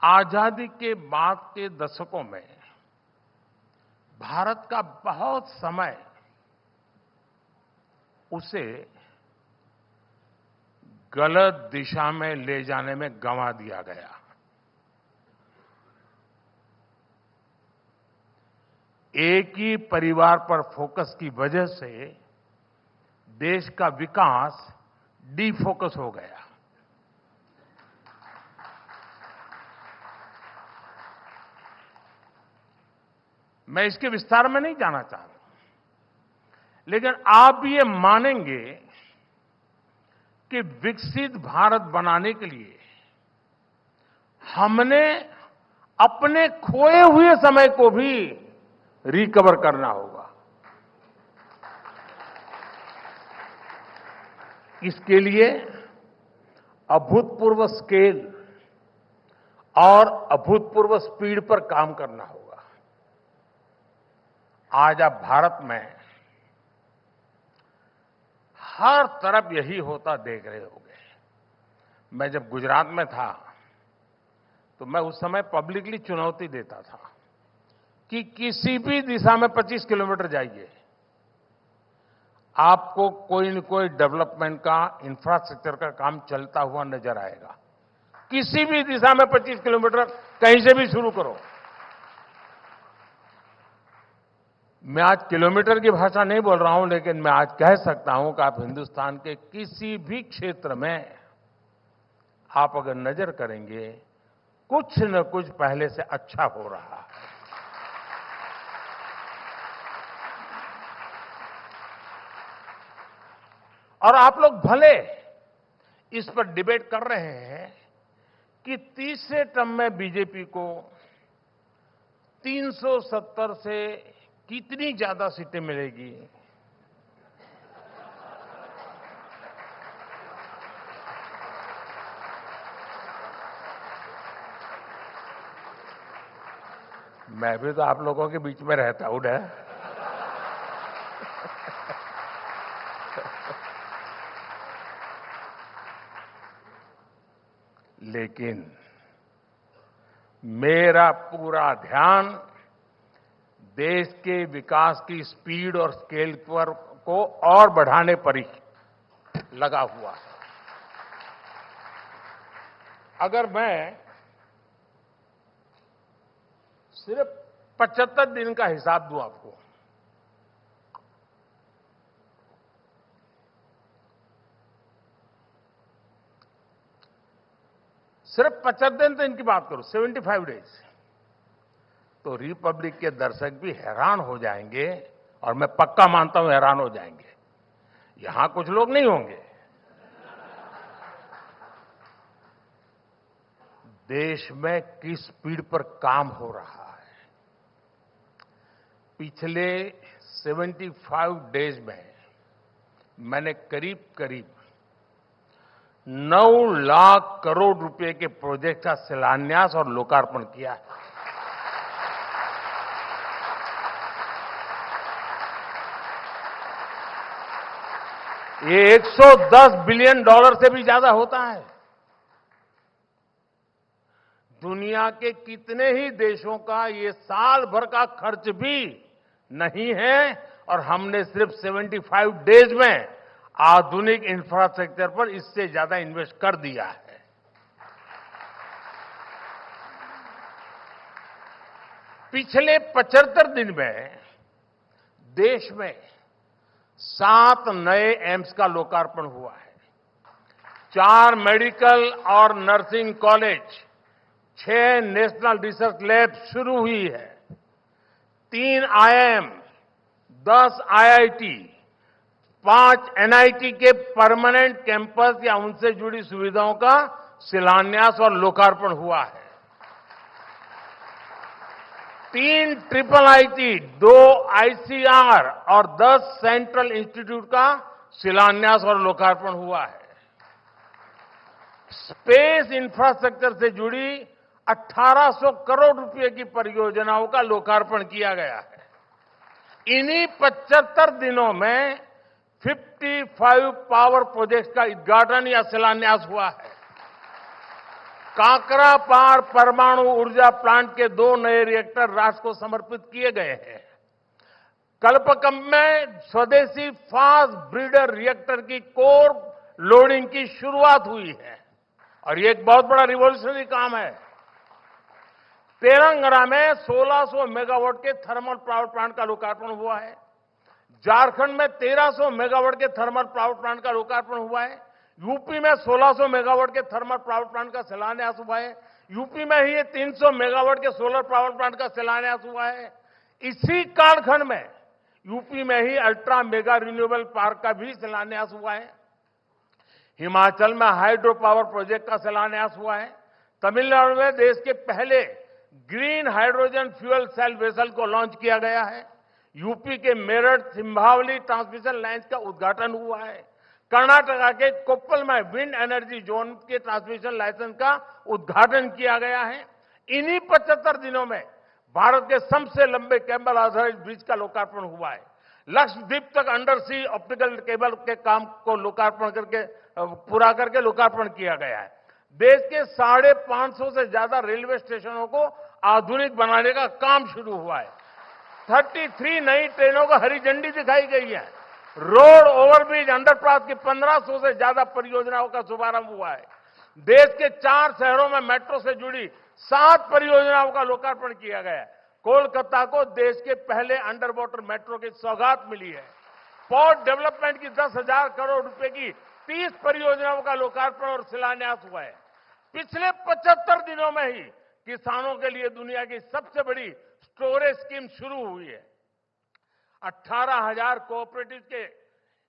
आजादी के बाद के दशकों में भारत का बहुत समय उसे गलत दिशा में ले जाने में गंवा दिया गया। एक ही परिवार पर फोकस की वजह से देश का विकास डिफोकस हो गया। मैं इसके विस्तार में नहीं जाना चाह रहा, लेकिन आप ये मानेंगे कि विकसित भारत बनाने के लिए हमने अपने खोए हुए समय को भी रिकवर करना होगा। इसके लिए अभूतपूर्व स्केल और अभूतपूर्व स्पीड पर काम करना होगा। आज आप भारत में हर तरफ यही होता देख रहे होंगे। मैं जब गुजरात में था तो मैं उस समय पब्लिकली चुनौती देता था कि किसी भी दिशा में 25 किलोमीटर जाइए, आपको कोई न कोई डेवलपमेंट का, इंफ्रास्ट्रक्चर का काम चलता हुआ नजर आएगा। किसी भी दिशा में 25 किलोमीटर कहीं से भी शुरू करो। मैं आज किलोमीटर की भाषा नहीं बोल रहा हूं, लेकिन मैं आज कह सकता हूं कि आप हिंदुस्तान के किसी भी क्षेत्र में आप अगर नजर करेंगे, कुछ न कुछ पहले से अच्छा हो रहा है। और आप लोग भले इस पर डिबेट कर रहे हैं कि तीसरे टर्म में बीजेपी को 370 से कितनी ज्यादा सीटें मिलेगी। मैं भी तो आप लोगों के बीच में रहता हूं ना। लेकिन मेरा पूरा ध्यान देश के विकास की स्पीड और स्केल पर को और बढ़ाने पर ही लगा हुआ है। अगर मैं सिर्फ 75 दिन का हिसाब दूं आपको, सिर्फ 75 दिन तो इनकी बात करूं, 75 डेज, तो रिपब्लिक के दर्शक भी हैरान हो जाएंगे, और मैं पक्का मानता हूं हैरान हो जाएंगे। यहां कुछ लोग नहीं होंगे। देश में किस स्पीड पर काम हो रहा है। पिछले 75 डेज में मैंने करीब करीब 9 लाख करोड़ रुपए के प्रोजेक्ट का शिलान्यास और लोकार्पण किया है। ये 110 बिलियन डॉलर से भी ज्यादा होता है। दुनिया के कितने ही देशों का ये साल भर का खर्च भी नहीं है, और हमने सिर्फ 75 डेज में आधुनिक इंफ्रास्ट्रक्चर पर इससे ज्यादा इन्वेस्ट कर दिया है। पिछले 75 दिन में देश में 7 नए एम्स का लोकार्पण हुआ है, 4 मेडिकल और nursing college, 6 national research lab शुरू हुई है, 3 आईआईएम, 10 आईआईटी, 5 एनआईटी के परमानेंट कैंपस या उनसे जुड़ी सुविधाओं का शिलान्यास और लोकार्पण हुआ है। 3 ट्रिपल आईटी, 2 आईसीआर और 10 सेंट्रल इंस्टीट्यूट का शिलान्यास और लोकार्पण हुआ है। स्पेस इंफ्रास्ट्रक्चर से जुड़ी 1800 करोड़ रुपए की परियोजनाओं का लोकार्पण किया गया है। इन्हीं 75 दिनों में 55 पावर प्रोजेक्ट्स का उद्घाटन या शिलान्यास हुआ है। काकरापार परमाणु ऊर्जा प्लांट के 2 नए रिएक्टर राष्ट्र को समर्पित किए गए हैं। कल्पकम में स्वदेशी फास्ट ब्रीडर रिएक्टर की कोर लोडिंग की शुरुआत हुई है और ये एक बहुत बड़ा रिवॉल्यूशनरी काम है। तेलंगाना में 1600 मेगावाट के थर्मल पावर प्लांट का लोकार्पण हुआ है। झारखंड में 1300 मेगावाट के थर्मल पावर प्लांट का लोकार्पण हुआ है। यूपी में 1600 मेगावाट के थर्मल पावर प्लांट का शिलान्यास हुआ है। यूपी में ही 300 मेगावाट के सोलर पावर प्लांट का शिलान्यास हुआ है। इसी कालखंड में यूपी में ही अल्ट्रा मेगा रिन्यूएबल पार्क का भी शिलान्यास हुआ है। हिमाचल में हाइड्रो पावर प्रोजेक्ट का शिलान्यास हुआ है। तमिलनाडु में देश के पहले green hydrogen fuel cell vessel को लॉन्च किया गया है। यूपी के मेरठ सिंभावली ट्रांसमिशन लाइन का उद्घाटन हुआ है। कर्नाटका के कोप्पल में विंड एनर्जी जोन के ट्रांसमिशन लाइसेंस का उद्घाटन किया गया है। इन्हीं 75 दिनों में भारत के सबसे लंबे केबल आधारित ब्रिज का लोकार्पण हुआ है। लक्षद्वीप तक अंडर सी ऑप्टिकल केबल के काम को लोकार्पण करके पूरा करके लोकार्पण किया गया है। देश के 550 से ज्यादा रेलवे स्टेशनों को आधुनिक बनाने का काम शुरू हुआ है। 33 नई ट्रेनों को हरी झंडी दिखाई गई है। रोड ओवरब्रिज अंडरपास की 1500 से ज्यादा परियोजनाओं का शुभारंभ हुआ है। देश के 4 शहरों में मेट्रो से जुड़ी 7 परियोजनाओं का लोकार्पण किया गया है। कोलकाता को देश के पहले अंडर वाटर मेट्रो की सौगात मिली है। पोर्ट डेवलपमेंट की 10,000 करोड़ रुपए की 30 परियोजनाओं का लोकार्पण और शिलान्यास हुआ है। पिछले 75 दिनों में ही किसानों के लिए दुनिया की सबसे बड़ी स्टोरेज स्कीम शुरू हुई है। 18,000 कोऑपरेटिव के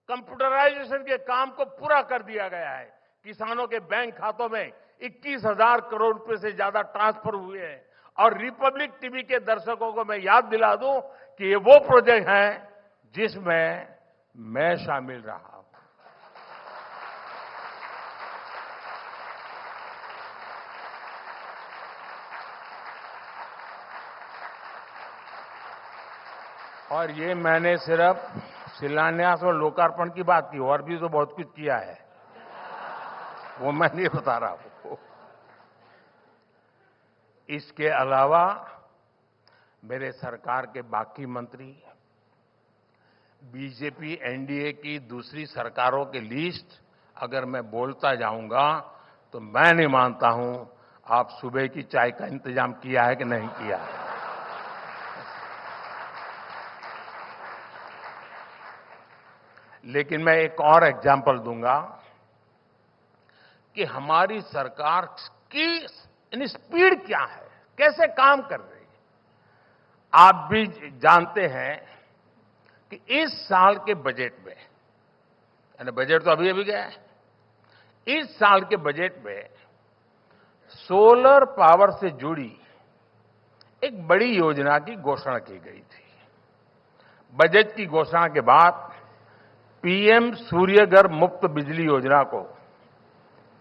कंप्यूटराइजेशन के काम को पूरा कर दिया गया है। किसानों के बैंक खातों में 21,000 करोड़ रुपए से ज्यादा ट्रांसफर हुए हैं। और रिपब्लिक टीवी के दर्शकों को मैं याद दिला दूं कि ये वो प्रोजेक्ट हैं जिसमें मैं शामिल रहा हूं। और ये मैंने सिर्फ शिलान्यास और लोकार्पण की बात की, और भी तो बहुत कुछ किया है, वो मैं नहीं बता रहा आपको। इसके अलावा मेरे सरकार के बाकी मंत्री, बीजेपी एनडीए की दूसरी सरकारों की लिस्ट अगर मैं बोलता जाऊंगा तो मैं नहीं मानता हूं आप सुबह की चाय का इंतजाम किया है कि नहीं किया है। लेकिन मैं एक और एग्जाम्पल दूंगा कि हमारी सरकार की स्पीड क्या है, कैसे काम कर रही है। आप भी जानते हैं कि इस साल के बजट में, यानी बजट तो अभी गया है, इस साल के बजट में सोलर पावर से जुड़ी एक बड़ी योजना की घोषणा की गई थी। बजट की घोषणा के बाद पीएम सूर्यघर मुफ्त बिजली योजना को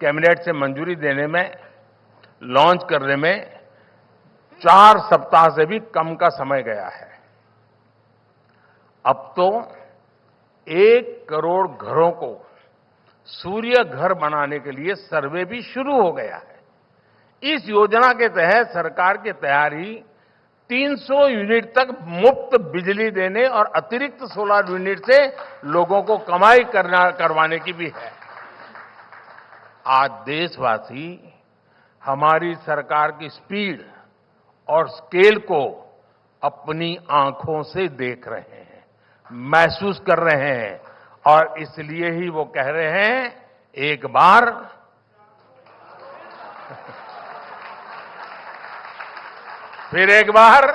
कैबिनेट से मंजूरी देने में, लॉन्च करने में 4 सप्ताह से भी कम का समय गया है। अब तो 1 करोड़ घरों को सूर्य घर बनाने के लिए सर्वे भी शुरू हो गया है। इस योजना के तहत सरकार की तैयारी 300 यूनिट तक मुफ्त बिजली देने और अतिरिक्त सोलर यूनिट से लोगों को कमाई करवाने की भी है। आज देशवासी हमारी सरकार की स्पीड और स्केल को अपनी आंखों से देख रहे हैं, महसूस कर रहे हैं, और इसलिए ही वो कह रहे हैं एक बार फिर एक बार